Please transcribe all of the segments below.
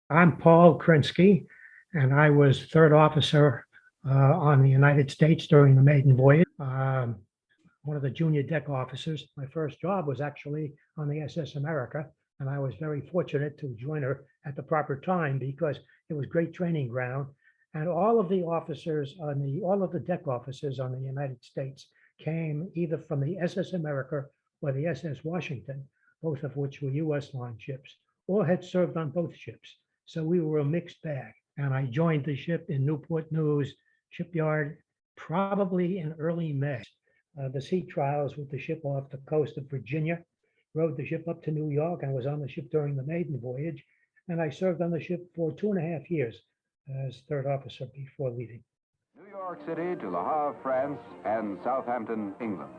I'm Paul Krinsky, and I was third officer on the United States during the maiden voyage. One of the junior deck officers. My first job was actually on the SS America, and I was very fortunate to join her at the proper time because it was great training ground. And all of the deck officers on the United States came either from the SS America or the SS Washington, both of which were U.S. line ships, or had served on both ships. So we were a mixed bag. And I joined the ship in Newport News shipyard probably in early May. The sea trials with the ship off the coast of Virginia, rode the ship up to New York, and was on the ship during the maiden voyage. And I served on the ship for 2.5 years as third officer before leaving. New York City to Le Havre, France, and Southampton, England.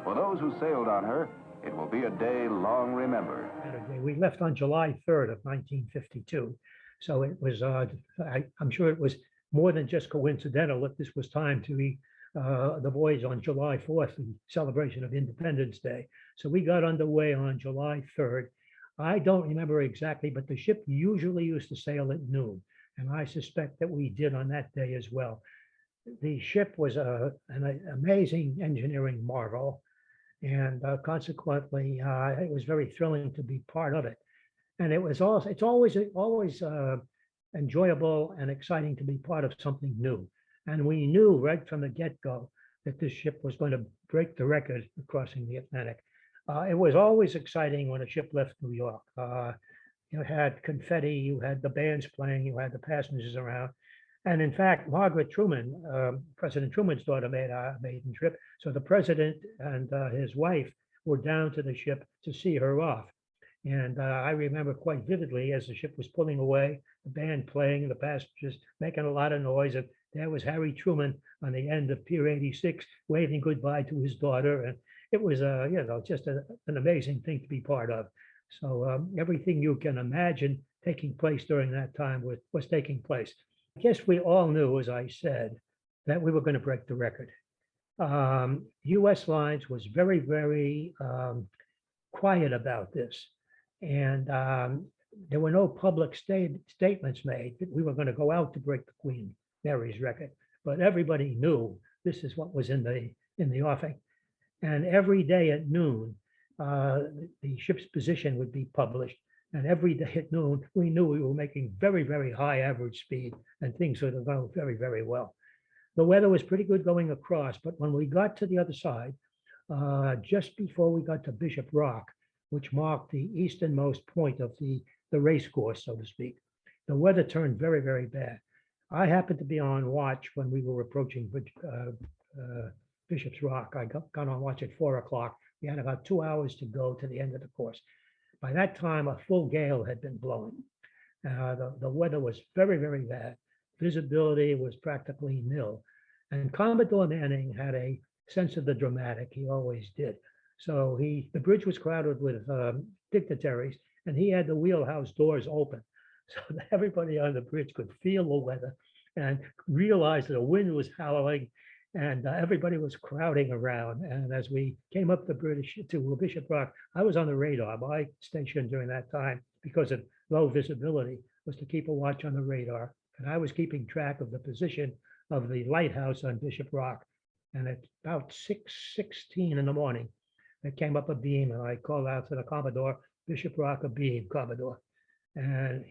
For those who sailed on her, it will be a day long remembered. We left on July 3rd of 1952. So it was, I'm sure it was more than just coincidental that this was time to be the voyage on July 4th, the celebration of Independence Day. So we got underway on July 3rd. I don't remember exactly, but the ship usually used to sail at noon, and I suspect that we did on that day as well. The ship was an amazing engineering marvel, and consequently, it was very thrilling to be part of it. And it's always enjoyable and exciting to be part of something new. And we knew right from the get-go that this ship was going to break the record of crossing the Atlantic. It was always exciting when a ship left New York. You had confetti, you had the bands playing, you had the passengers around. And in fact, Margaret Truman, President Truman's daughter, made a maiden trip. So the president and his wife were down to the ship to see her off. And I remember quite vividly as the ship was pulling away, the band playing, the passengers making a lot of noise. And there was Harry Truman on the end of Pier 86 waving goodbye to his daughter. And it was, just an amazing thing to be part of. So everything you can imagine taking place during that time was taking place. I guess we all knew, as I said, that we were going to break the record. U.S. Lines was very, very quiet about this. And there were no public statements made that we were going to go out to break the Queen Mary's record. But everybody knew this is what was in the offing. And every day at noon, the ship's position would be published. And every day at noon, we knew we were making very, very high average speed, and things would have gone very, very well. The weather was pretty good going across, but when we got to the other side, just before we got to Bishop Rock, which marked the easternmost point of the race course, so to speak, the weather turned very, very bad. I happened to be on watch when we were approaching Bishop's Rock. I got on watch at 4 o'clock. We had about 2 hours to go to the end of the course. By that time, a full gale had been blowing. The weather was very, very bad. Visibility was practically nil. And Commodore Manning had a sense of the dramatic. He always did. So the bridge was crowded with dignitaries, and he had the wheelhouse doors open so that everybody on the bridge could feel the weather and realize that the wind was howling, and everybody was crowding around. And as we came up the bridge to Bishop Rock, I was on the radar. My station during that time, because of low visibility, was to keep a watch on the radar. And I was keeping track of the position of the lighthouse on Bishop Rock. And at about 6:16 in the morning, there came up a beam, and I called out to the Commodore, "Bishop Rock abeam, Commodore." And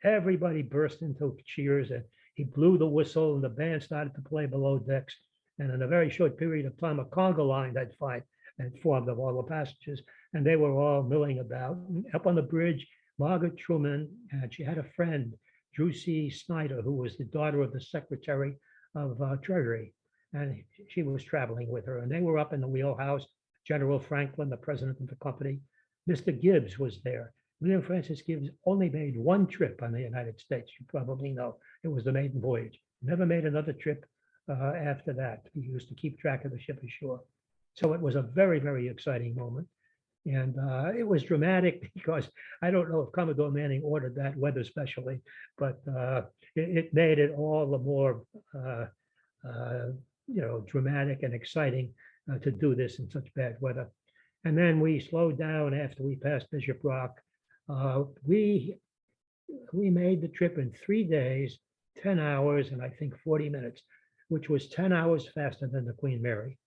everybody burst into cheers, and he blew the whistle, and the band started to play below decks. And in a very short period of time, a conga line had formed of all the passengers, and they were all milling about. Up on the bridge, Margaret Truman, and she had a friend, Drew C. Snyder, who was the daughter of the Secretary of Treasury, and she was traveling with her. And they were up in the wheelhouse. General Franklin, the president of the company. Mr. Gibbs was there. William Francis Gibbs only made one trip on the United States. You probably know. It was the maiden voyage. Never made another trip after that. He used to keep track of the ship ashore. So it was a very, very exciting moment. And it was dramatic because I don't know if Commodore Manning ordered that weather specially, but it made it all the more, dramatic and exciting to do this in such bad weather. And then we slowed down after we passed Bishop Rock. we made the trip in 3 days, 10 hours, and I think 40 minutes, which was 10 hours faster than the Queen Mary.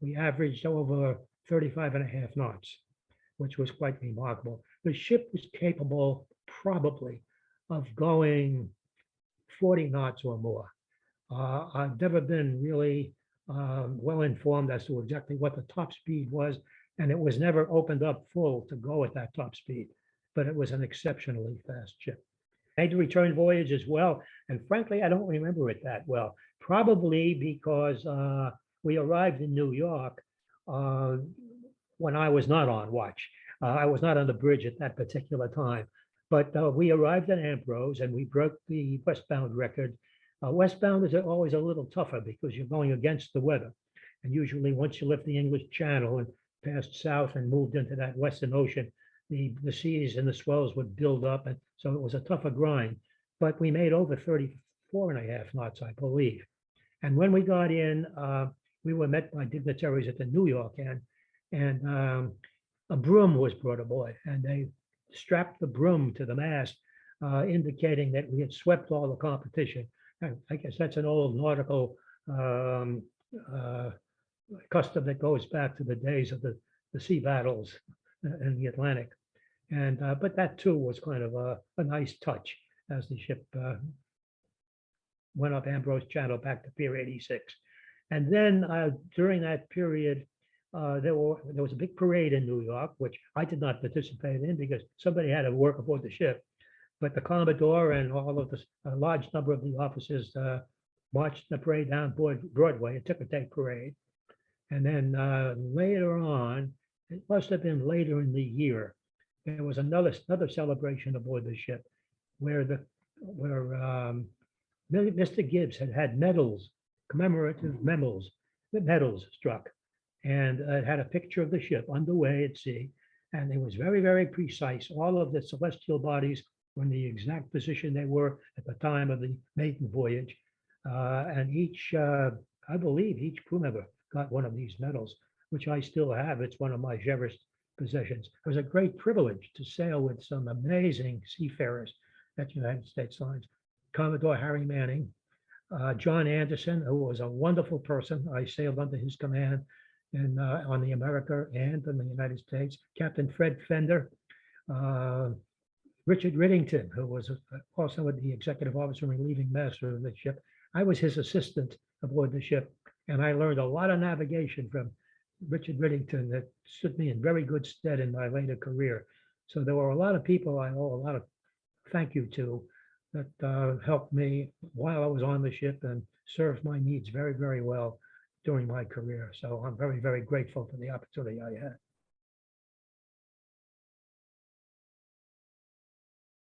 We averaged over 35 and a half knots, which was quite remarkable. The ship was capable probably of going 40 knots or more. I've never been really well informed as to exactly what the top speed was, and it was never opened up full to go at that top speed, but it was an exceptionally fast ship. I made the return voyage as well, and frankly, I don't remember it that well, probably because we arrived in New York when I was not on watch. I was not on the bridge at that particular time, but we arrived at Ambrose and we broke the westbound record. Westbound is always a little tougher because you're going against the weather. And usually once you left the English Channel and passed south and moved into that Western Ocean, the seas and the swells would build up. And so it was a tougher grind, but we made over 34 and a half knots, I believe. And when we got in, we were met by dignitaries at the New York end, and a broom was brought aboard, and they strapped the broom to the mast, indicating that we had swept all the competition. I guess that's an old nautical custom that goes back to the days of the sea battles in the Atlantic. And but that too was kind of a nice touch as the ship went up Ambrose Channel back to Pier 86. And then during that period, there was a big parade in New York, which I did not participate in because somebody had to work aboard the ship. But the Commodore and all of a large number of the officers marched the parade down Broadway, a ticker-tape parade. And then later on, it must have been later in the year, there was another celebration aboard the ship where Mr. Gibbs had medals, commemorative medals struck, and it had a picture of the ship underway at sea, and it was very, very precise. All of the celestial bodies were in the exact position they were at the time of the maiden voyage, and I believe each crew member got one of these medals, which I still have. It's one of my cherished possessions. It was a great privilege to sail with some amazing seafarers at United States Lines. Commodore Harry Manning, John Anderson, who was a wonderful person. I sailed under his command on the America and in the United States. Captain Fred Fender, Richard Riddington, who was also the executive officer and relieving master of the ship. I was his assistant aboard the ship, and I learned a lot of navigation from Richard Riddington that stood me in very good stead in my later career. So there were a lot of people I owe a lot of thank you to that helped me while I was on the ship and served my needs very, very well during my career. So I'm very, very grateful for the opportunity I had.